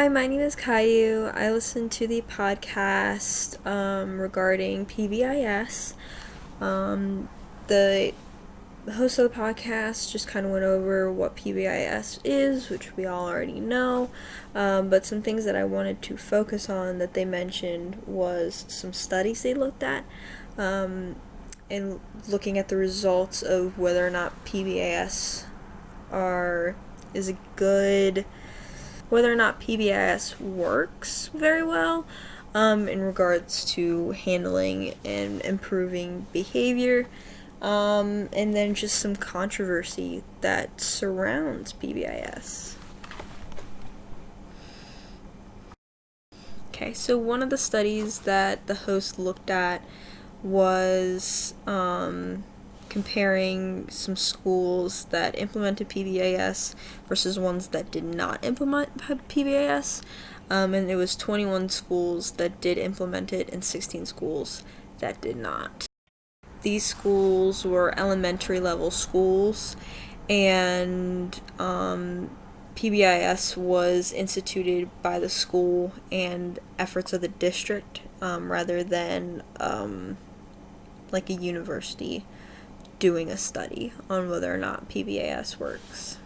Hi, my name is Caillou. I listen to the podcast regarding PBIS. The host of the podcast just kind of went over what PBIS is, which we all already know. But some things that I wanted to focus on that they mentioned was some studies they looked at, and looking at the results of whether or not is a good, whether or not PBIS works very well in regards to handling and improving behavior, and then just some controversy that surrounds PBIS. Okay, so one of the studies that the host looked at was comparing some schools that implemented PBIS versus ones that did not implement PBIS. And it was 21 schools that did implement it and 16 schools that did not. These schools were elementary level schools, and PBIS was instituted by the school and efforts of the district rather than like a university doing a study on whether or not PBIS works.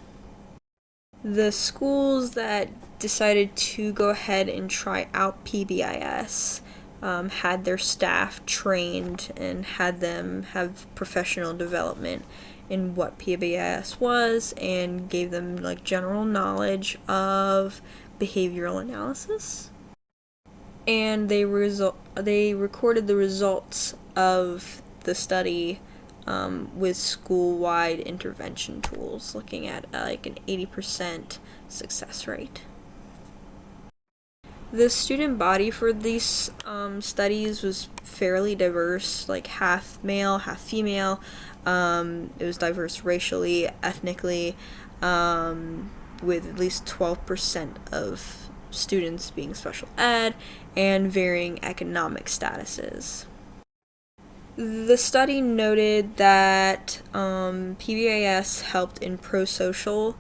The schools that decided to go ahead and try out PBIS had their staff trained and had them have professional development in what PBIS was and gave them like general knowledge of behavioral analysis. And they recorded the results of the study with school-wide intervention tools, looking at like an 80% success rate. The student body for these studies was fairly diverse, like half male, half female. It was diverse racially, ethnically, with at least 12% of students being special ed and varying economic statuses. The study noted that PBIS helped in pro-social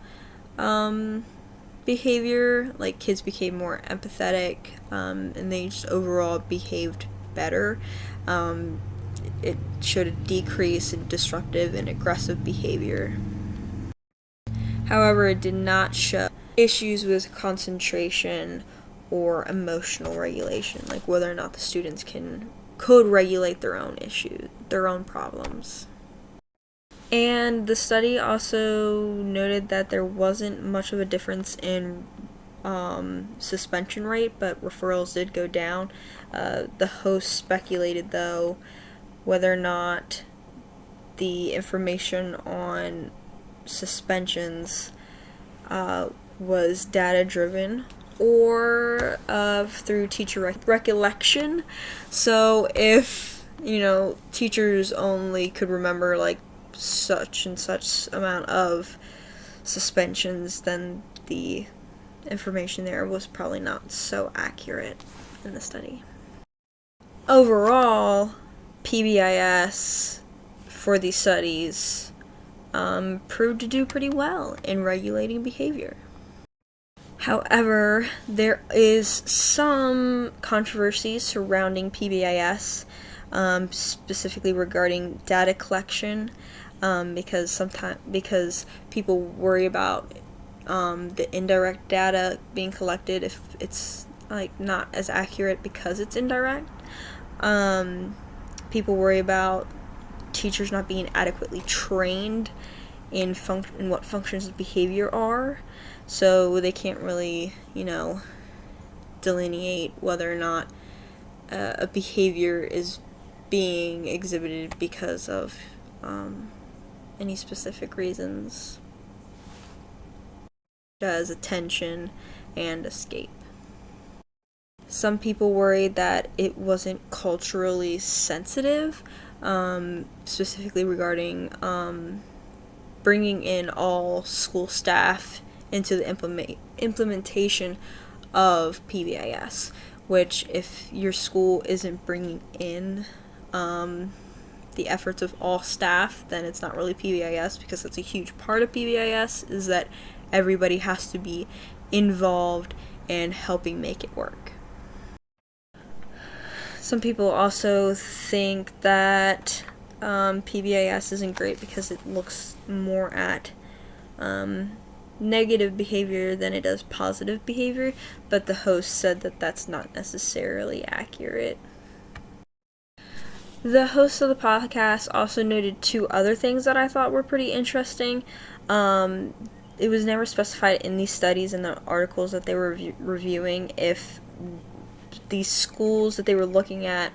behavior, like kids became more empathetic, and they just overall behaved better. It showed a decrease in disruptive and aggressive behavior. However, it did not show issues with concentration or emotional regulation, like whether or not the students could regulate their own issues, their own problems. And the study also noted that there wasn't much of a difference in suspension rate, but referrals did go down. The host speculated, though, whether or not the information on suspensions was data-driven or through teacher recollection. So if, teachers only could remember like such and such amount of suspensions, then the information there was probably not so accurate in the study. Overall, PBIS for these studies proved to do pretty well in regulating behavior. However, there is some controversy surrounding PBIS, specifically regarding data collection, because people worry about the indirect data being collected if it's like not as accurate because it's indirect. People worry about teachers not being adequately trained in what functions of behavior are, so they can't really, delineate whether or not a behavior is being exhibited because of any specific reasons, such as attention and escape. Some people worried that it wasn't culturally sensitive, specifically regarding bringing in all school staff into the implementation of PBIS, which if your school isn't bringing in the efforts of all staff, then it's not really PBIS, because that's a huge part of PBIS, is that everybody has to be involved and helping make it work. Some people also think that PBIS isn't great because it looks more at negative behavior than it does positive behavior, but the host said that that's not necessarily accurate. The host of the podcast also noted two other things that I thought were pretty interesting. It was never specified in these studies and the articles that they were reviewing if these schools that they were looking at,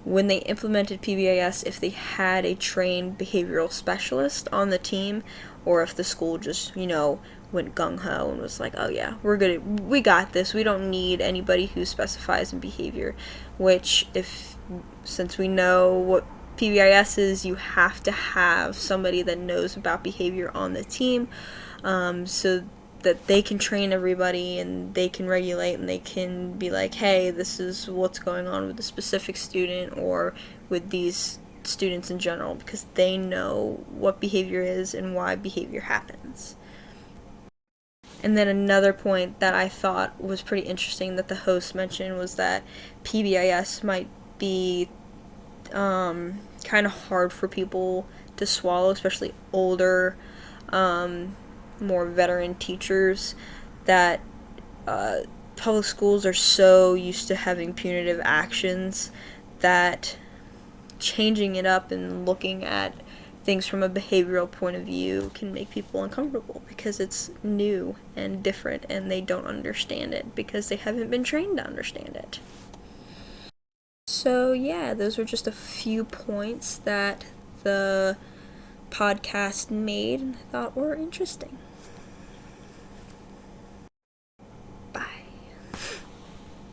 when they implemented PBIS, if they had a trained behavioral specialist on the team, or if the school just, went gung-ho and was like, oh yeah, we got this, we don't need anybody who specifies in behavior, which, since we know what PBIS is, you have to have somebody that knows about behavior on the team, so that they can train everybody and they can regulate and they can be like, hey, this is what's going on with a specific student or with these students in general, because they know what behavior is and why behavior happens. And then another point that I thought was pretty interesting that the host mentioned was that PBIS might be kind of hard for people to swallow, especially older, more veteran teachers, that public schools are so used to having punitive actions that changing it up and looking at things from a behavioral point of view can make people uncomfortable because it's new and different and they don't understand it because they haven't been trained to understand it. So yeah, those were just a few points that the podcast made and I thought were interesting.